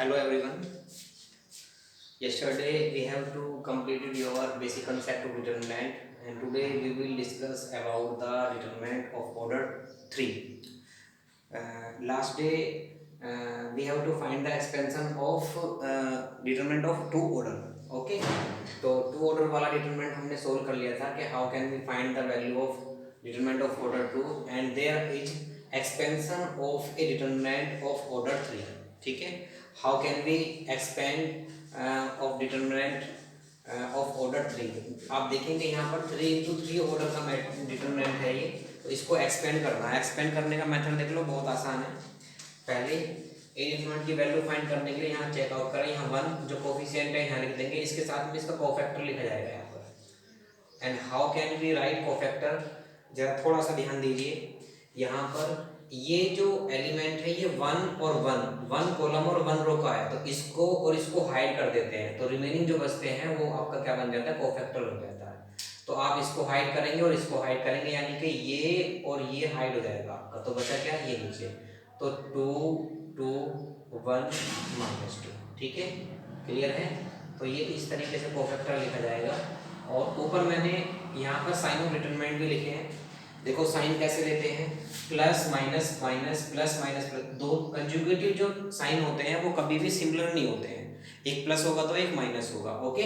Hello everyone. Yesterday we have to completed your basic concept of determinant, and today we will discuss about the determinant of order 3. Last day we have to find the expansion of determinant of two order. Okay, तो two order वाला determinant हमने solve कर लिया था कि how can we find the value of determinant of order 2 and there is expansion of a determinant of order 3. ठीक है, how can we expand of determinant of order 3. आप देखेंगे यहाँ पर 3 × 3 ऑर्डर का डिटरमिनेंट है ये, तो इसको एक्सपेंड करना है. एक्सपेंड करने का मेथड देख लो, बहुत आसान है. पहले ए डिटरमिनेंट की वैल्यू फाइंड करने के लिए यहाँ चेकआउट करें. यहाँ 1 जो कोफिशिएंट है यहाँ लिख देंगे, इसके साथ में इसका कोफैक्टर लिखा जाएगा यहाँ पर. And how can we write cofactor, जरा थोड़ा सा ध्यान दीजिए. यहाँ पर ये जो एलिमेंट है ये 1 और 1 कॉलम और 1 रो का है, तो इसको और इसको हाइड कर देते हैं, तो रिमेनिंग जो बचते हैं वो आपका क्या बन जाता है, कोफैक्टर बन जाता है. तो आप इसको हाइड करेंगे और इसको हाइड करेंगे, यानी कि ये और ये हाइड हो जाएगा आपका. तो बचा क्या, ये नीचे. तो 2 2 1 -2. ठीक है, क्लियर है. तो ये इस तरीके से कोफैक्टर लिखा जाएगा. और ऊपर मैंने यहाँ पर साइन ऑफ डिटरमिनेंट भी लिखे हैं. देखो साइन कैसे लेते हैं, plus minus minus plus minus plus. दो कंजुगेटिव जो साइन होते हैं वो कभी भी सिमिलर नहीं होते हैं. एक प्लस होगा तो एक माइनस होगा. ओके,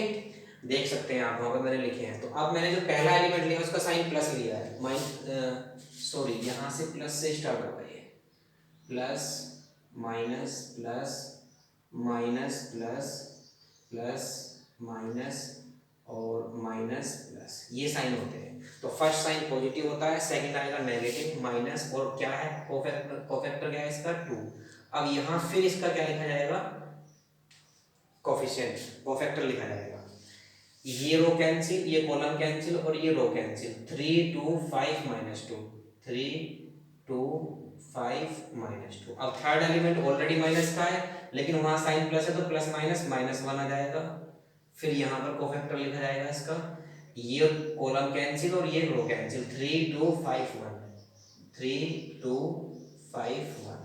देख सकते हैं आप, वहाँ पे मैंने लिखे हैं. तो अब मैंने जो पहला एलिमेंट लिया उसका साइन प्लस लिया है. सॉरी, यहाँ से प्लस से स्टार्ट होगा ये. Plus minus plus minus plus plus minus और माइनस प्लस, ये साइन होते हैं. तो फर्स्ट साइन पॉजिटिव होता है, सेकंड आएगा नेगेटिव माइनस, और क्या है कोफैक्टर क्या है इसका 2. अब यहाँ फिर इसका क्या लिखा जाएगा, कोफिशिएंट, कोफैक्टर लिखा जाएगा. ये रो कैंसिल, ये कॉलम कैंसिल और ये रो कैंसिल. 3 2 5 -2, 3 2 5 -2. अब थर्ड एलिमेंट ऑलरेडी माइनस का है, लेकिन वहां साइन प्लस है तो प्लस माइनस -1 आ जाएगा. फिर यहाँ पर कोफैक्टर लिखा जाएगा इसका. ये कॉलम कैंसिल और ये रो कैंसिल. 3 2 5 1, 3 2 5 1.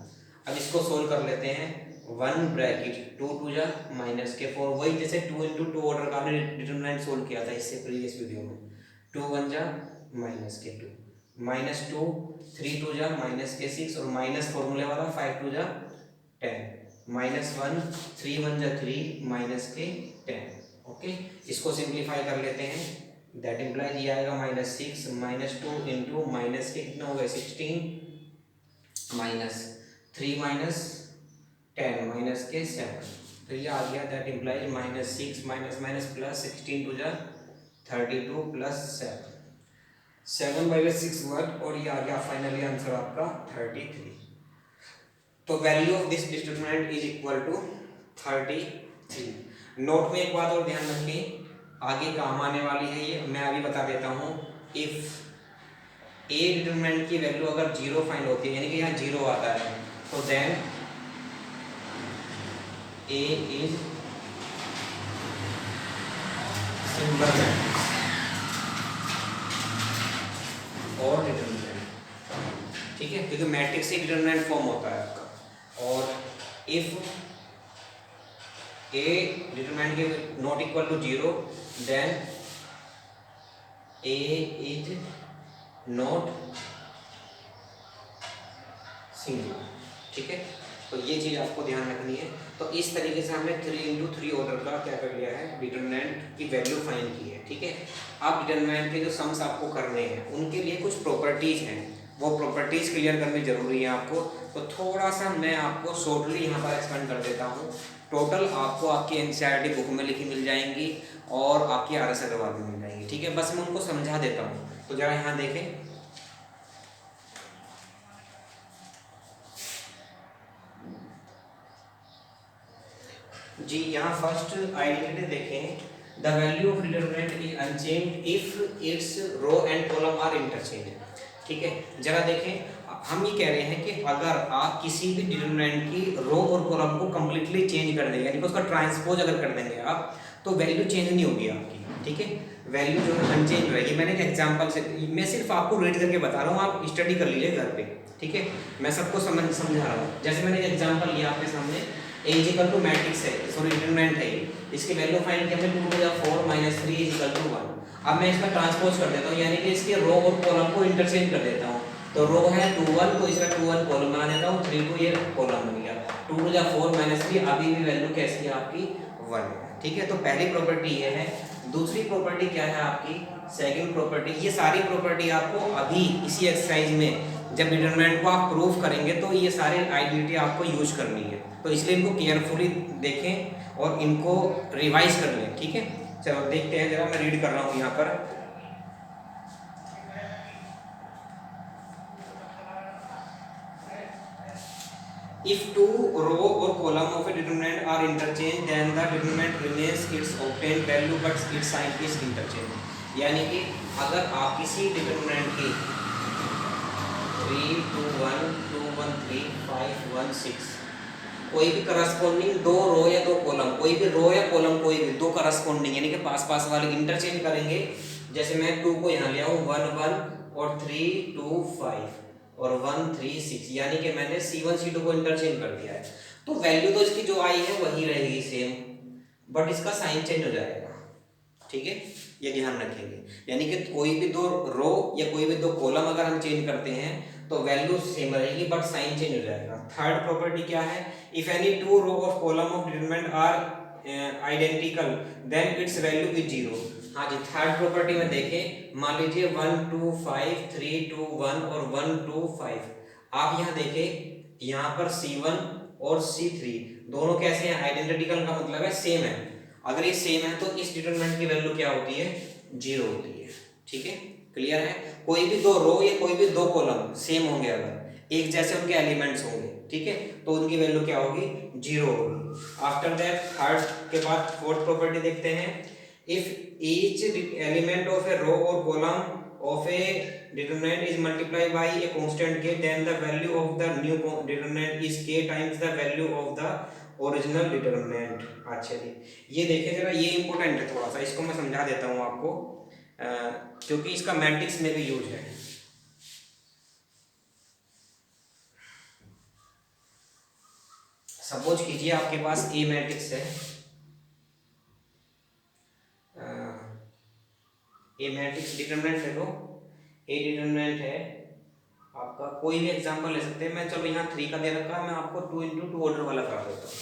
अब इसको सोल्व कर लेते हैं. 1 ब्रैकेट 2 2 जा -4, वही जैसे 2 × 2 ऑर्डर का हमने डिटरमिनेंट सोल्व किया था इससे प्रीवियस वीडियो में. 2 1 जा -2, -2 3 2 जा -6, और माइनस फॉर्मूले वाला 5 2 जा 10, -1 3 1 जा 3 -10. ओके, इसको सिंप्लीफाई कर लेते हैं. दैट इम्प्लाइज ये आएगा -6 -2 इंटू माइनस के कितना हो गया 16, -3 -10 -7. तो ये आ गया. दैट इम्प्लाइज -6 प्लस 16 2 जा 32 प्लस 7 -6 1, और ये आ गया फाइनली आंसर आपका 33. तो value of this determinant is equal to 33. Note में एक बात और ध्यान रखें, आगे काम आने वाली है ये, मैं अभी बता देता हूँ. इफ ए डिटरमिनेंट की वैल्यू अगर 0 फाइंड होती है, यानी कि यहाँ 0 आता है, तो then A is simple matrix और डिटरमिनेंट. ठीक है, क्योंकि मैट्रिक्स से डिटरमिनेंट फॉर्म होता है आपका. और इफ ए डिटरमिनेंट के not equal to 0, then A is not singular. ठीक है, तो ये चीज आपको ध्यान रखनी है. तो इस तरीके से हमने 3 × 3 ऑर्डर का क्या कर लिया है, डिटरमिनेंट की वैल्यू फाइंड की है. ठीक है, आप डिटरमिनेंट के जो सम्स आपको करने हैं उनके लिए कुछ प्रॉपर्टीज हैं, वो प्रॉपर्टीज क्लियर करनी जरूरी है आपको. तो थोड़ा सा मैं आपको शॉर्टली यहाँ पर एक्सप्लेन कर देता हूँ. टोटल आपको आपकी एनसीईआरटी बुक में लिखी मिल जाएंगी और आपकी आरएस अग्रवाल में मिल जाएंगी. ठीक है, बस मैं उनको समझा देता हूँ. तो जरा यहाँ देखें, जी यहाँ फर्स्ट आइडेंटिटी देखें. The value of determinant is unchanged if its row and column are interchange. ठीक है, जरा देखें, हम ये कह रहे हैं कि अगर आप किसी भी डिटरमिनेंट की रो और कॉलम को कंप्लीटली चेंज कर देंगे, यानी कि उसका ट्रांसपोज अगर कर देंगे आप, तो वैल्यू चेंज नहीं होगी आपकी. ठीक है, वैल्यू जो है अनचेंज रहेगी. मैंने एक एग्जांपल से, मैं सिर्फ आपको रीड करके बता रहा हूँ, आप स्टडी कर लीजिए घर पे. ठीक है, मैं सबको समझा रहा हूँ. जैसे मैंने एक एग्जांपल लिया आपके सामने, A is equal to matrix है, सॉरी डिटरमिनेंट है, इसकी वैल्यू फाइंड करनी है 2 to the 4 minus 3 is equal to 1। अब मैं इसका ट्रांसपोज कर देता हूँ, यानी कि इसके रो और कॉलम को इंटरचेंज कर देता हूँ। तो रो है 2 1, तो इसका 2 1 कॉलम बना देता हूँ, 3 2 ये कॉलम बन गया, 2 टू द 4 माइनस 3, अभी भी वैल्यू कैसी है आपकी 1 है। ठीक है, तो पहली प्रॉपर्टी ये है। दूसरी प्रॉपर्टी क्या है आपकी, सेकंड प्रॉपर्टी। ये सारी प्रॉपर्टी आपको अभी इसी एक्सरसाइज में जब डिटरमिनेंट को आप प्रूफ करेंगे तो ये सारी आइडेंटिटी आपको यूज करनी है, तो इसलिए इनको केयरफुली देखें और इनको रिवाइज कर लें। ठीक है, चलो देखते हैं, जरा मैं रीड कर रहा हूँ यहाँ पर। If two row or column of a determinant are interchanged, then the determinant remains its obtained value but its sign is interchanged। यानी कि अगर आप किसी डिटरमिनेंट की 3 2 1 2 1 3 5 1 6 कोई भी करस्पॉन्डिंग दो रो या दो कॉलम, कोई भी रो या कॉलम, कोई भी दो करस्पॉन्डिंग यानी कि पास पास वाले इंटरचेंज करेंगे। जैसे मैं 2 को यहाँ ले आऊँ 1 1 और 3 2 5 और 1 3 6, यानी कि मैंने C1 C2 को इंटरचेंज कर दिया है, तो वैल्यू तो इसकी जो आई है वही रहेगी सेम, बट इसका साइन चेंज हो जाएगा। ठीक है, ये ध्यान रखेंगे, यानी कि कोई भी दो रो या कोई भी दो कॉलम अगर हम चेंज करते हैं तो वैल्यू सेम रहेगी बट साइन चेंज हो जाएगा। थर्ड प्रॉपर्टी क्या है, if any two row of column of determinant are identical then its value is 0। हाँ जी, थर्ड प्रॉपर्टी में देखें, मान लीजिए 1 2 5 3 2 1 और 1 2 5, आप यहाँ देखें, यहाँ पर C1 और C3 दोनों कैसे हैं, आइडेंटिकल का मतलब है सेम है। अगर ये सेम है तो इस डिटरमिनेंट की वैल्यू क्या होती है, 0 होती है। ठीक है, क्लियर है। कोई भी दो रो या कोई भी दो कॉलम सेम होंगे, अगर एक जैसे उनके एलिमेंट्स होंगे, ठीक है, तो उनकी वैल्यू क्या होगी, 0 होगी। आफ्टर दैट थर्ड के बाद फोर्थ प्रॉपर्टी देखते हैं, इफ ईच एलिमेंट ऑफ ए रो और column of a determinant is multiplied by a constant k, then the value of the new determinant is k times the value of the original determinant। अच्छा जी, ये देखिए जरा, ये important है थोड़ा सा, इसको मैं समझा देता हूँ आपको, क्योंकि इसका मैट्रिक्स में भी यूज है। सपोज कीजिए आपके पास ए मैट्रिक्स है, ए मैट्रिक्स डिटरमिनेंट है, तो ए डिटरमिनेंट है आपका, कोई भी एग्जांपल ले सकते हैं। मैं चलो यहाँ 3 का दे रखा है, मैं आपको 2 into 2 ऑर्डर वाला कर देता हूँ,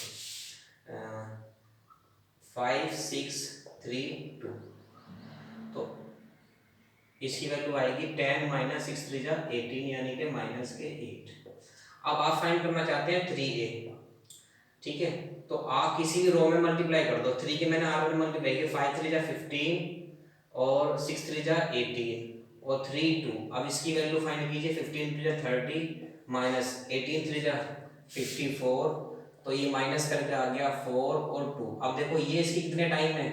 5 6 3 2, तो इसकी वैल्यू आएगी 10 माइनस 6 3 जा 18, यानी कि माइनस के 8। अब आप फाइंड करना चाहते हैं 3a, ठीक है, तो आप किसी भी रो में मल्टीप्लाई कर दो, 3 के मैंने ऑलरेडी मल्टीप्लाई किया, 5 3 जा 15 और 6 3 जा 18 और 3 2। अब इसकी वैल्यू फाइंड कीजिए, 15 3 जा 30 माइनस 18 3 जा 54, तो ये माइनस करके आ गया 4 और 2। अब देखो ये इसकी कितने टाइम है,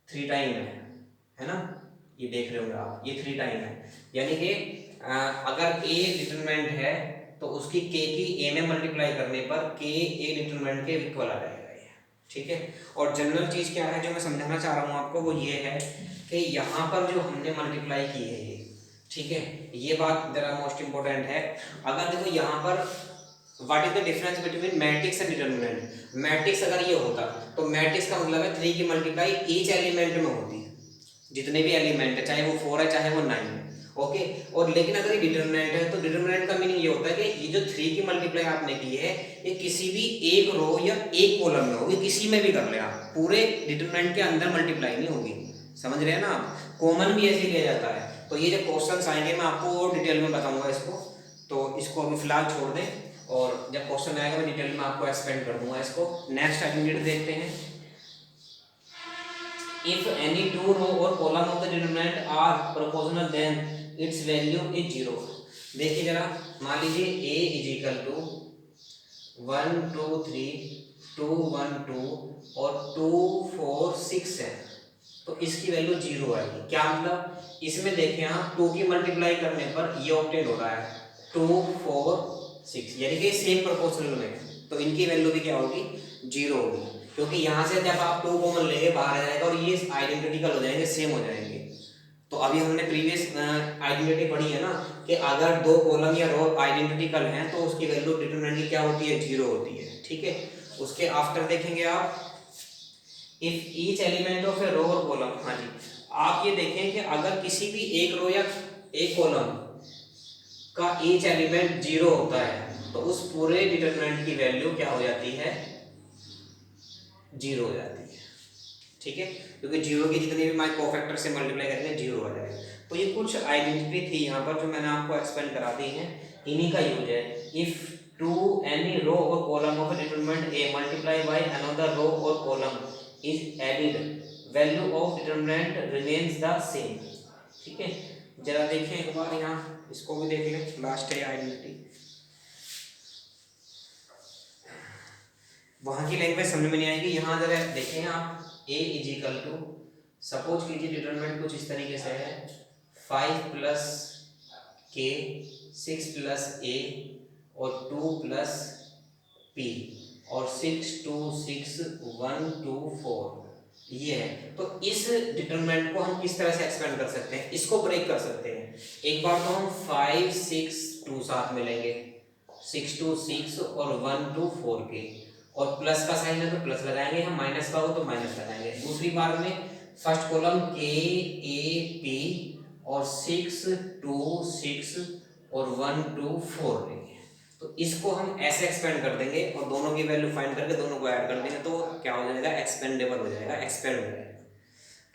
3 टाइम है ना, ये देख रहे होंगे आप, ये 3 टाइम है, यानी कि अगर a डिटरमिनेंट है तो उसकी k की a में मल्टीप्लाई करने पर k a डिटरमिनेंट के इक्वल आ जाएगा ये। ठीक है, और जनरल चीज क्या है जो मैं समझाना चाह रहा हूँ आपको, वो ये है कि यहाँ पर जो हमने मल्टीप्लाई की है ये, ठीक है, ये बात जरा मोस्ट इंपॉर्टेंट है। अगर देखो यहाँ पर what is the difference between matrix and determinant, matrix अगर ये होता तो मैट्रिक्स का मतलब है 3 की मल्टीप्लाई ईच एलिमेंट में होती है, जितने भी एलिमेंट है, चाहे वो 4 है चाहे वो 9 है, ओके। और लेकिन अगर ये डिटरमिनेंट है तो डिटरमिनेंट का मीनिंग ये होता है कि ये जो 3 की मल्टीप्लाई आपने की है ये किसी भी एक रो या एक कॉलम में होगी, किसी में भी कर ले आप, पूरे डिटरमिनेंट के अंदर मल्टीप्लाई नहीं होगी, समझ रहे हैं ना आप, कॉमन भी ऐसे लिया जाता है। तो ये जो क्वेश्चंस आएंगे मैं आपको और डिटेल में बताऊंगा इसको, तो इसको अभी फिलहाल छोड़ दें, और जब क्वेश्चन आएगा मैं डिटेल में आपको एक्सप्लेन कर दूंगा इसको। नेक्स्ट आइडेंटिटी देखते हैं, if any two row or column of the determinant are proportional then its value is 0। देखिए जरा, मान लीजिए a is equal to 1 2 3 2 1 2 और 2 4 6 है, तो इसकी वैल्यू 0 आएगी। क्या मतलब, इसमें देखें आप 2 की मल्टीप्लाई करने पर ये ऑब्टेन हो रहा है 2 4 6, यानी कि सेम प्रोपोर्शनल में, तो इनकी वैल्यू भी क्या होगी, 0 होगी, क्योंकि यहाँ से जब आप 2 कॉमन लेंगे बाहर आ जाएगा और ये आइडेंटिकल हो जाएंगे, सेम हो जाएंगे। तो अभी हमने प्रीवियस आइडेंटिटी पढ़ी है ना कि अगर दो कॉलम या रो आइडेंटिकल हैं तो उसकी वैल्यू डिटरमिनेंट की क्या होती है, 0 होती है। ठीक है, उसके आफ्टर देखेंगे आप, इफ ईच एलिमेंट ऑफ ए रो और कॉलम, हाँ जी, आप ये देखें कि अगर किसी भी एक रो या एक कॉलम का ईच एलिमेंट 0 होता है तो उस पूरे डिटरमिनेंट की वैल्यू क्या हो जाती है, 0 हो जाती है। ठीक है, क्योंकि 0 की जितनी भी मैं कोफैक्टर से मल्टीप्लाई करेंगे 0 आ जाएगा। तो ये कुछ आइडेंटिटी थी यहाँ पर जो मैंने आपको एक्सप्लेन करा दी है, इन्हीं का यूज है। इफ टू एनी रो और column of determinant A multiply by another row और column is added, value of determinant remains the same. ठीक है, जरा देखें एक बार यहाँ, इसको भी देख लें, लास्ट है आइडेंटिटी। वहां की लैंग्वेज समझ में नहीं आएगी, यहाँ जरा देखें आप, a is equal to, suppose कीजिए डिटरमिनेंट कुछ इस तरीके से है, 5 प्लस k, 6 प्लस a और 2 प्लस p और 6 2 6 1 2 4, ये है। तो इस डिटरमिनेंट को हम किस तरह से एक्सपेंड कर सकते हैं, इसको ब्रेक कर सकते हैं। एक बार तो हम 5 6 2 साथ में लेंगे, 6 2 6 और 1 2 4 के, और प्लस का साइन है तो प्लस लगाएंगे, हम माइनस का हो तो माइनस लगाएंगे। दूसरी बार में first column k a p और 6 2 6 और 1 2 4 लेंगे, तो इसको हम ऐसे एक्सपेंड कर देंगे और दोनों की वैल्यू फाइंड करके दोनों को ऐड कर देंगे तो क्या हो जाएगा, एक्सपेंडेबल हो जाएगा, एक्सपेंड हो जाएगा।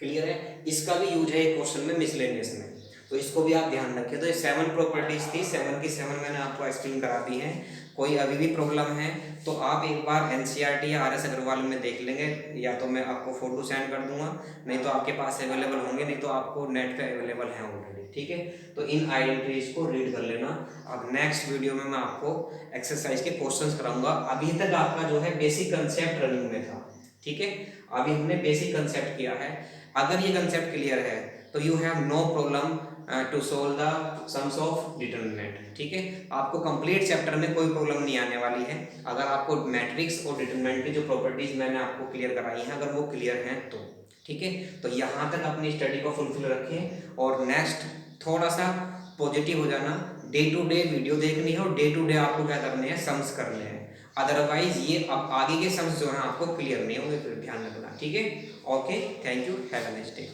क्लियर है, इसका भी यूज है एक क्वेश्चन में मिसलेनियस में, तो इसको भी आप ध्यान रखें। तो ये 7 प्रॉपर्टीज थी, 7 की 7 मैंने आपको एक्सप्लेन करा दी है। कोई अभी भी प्रॉब्लम है तो आप एक बार एनसीईआरटी या आरएस अग्रवाल में देख लेंगे, या तो मैं आपको फोटो सेंड कर दूंगा, नहीं तो आपके पास अवेलेबल होंगे, नहीं तो आपको नेट पे अवेलेबल है ऑलरेडी। ठीक है, तो इन आइडेंटिटीज को रीड कर लेना। अब नेक्स्ट वीडियो में मैं आपको एक्सरसाइज के क्वेश्चंस कराऊंगा। अभी तक आपका जो है बेसिक कंसेप्ट रनिंग में था। ठीक है, अभी हमने बेसिक कंसेप्ट किया है। अगर ये कंसेप्ट क्लियर है तो you have no problem to solve the sums of determinant. ठीक है, आपको कंप्लीट चैप्टर में कोई प्रॉब्लम नहीं आने वाली है अगर आपको मैट्रिक्स और डिटरमिनेंट की जो प्रॉपर्टीज मैंने आपको क्लियर कराई हैं अगर वो क्लियर हैं तो। ठीक है, तो यहाँ तक अपनी स्टडी को फुलफिल रखें और नेक्स्ट थोड़ा सा पॉजिटिव हो जाना, डे टू डे वीडियो देखनी है और डे टू डे आपको क्या करने हैं, सम्स करने हैं। अदरवाइज ये अब आगे के सम्स जो हैं आपको क्लियर नहीं होंगे, फिर ध्यान रखना। ठीक है, okay, thank you, have a nice day.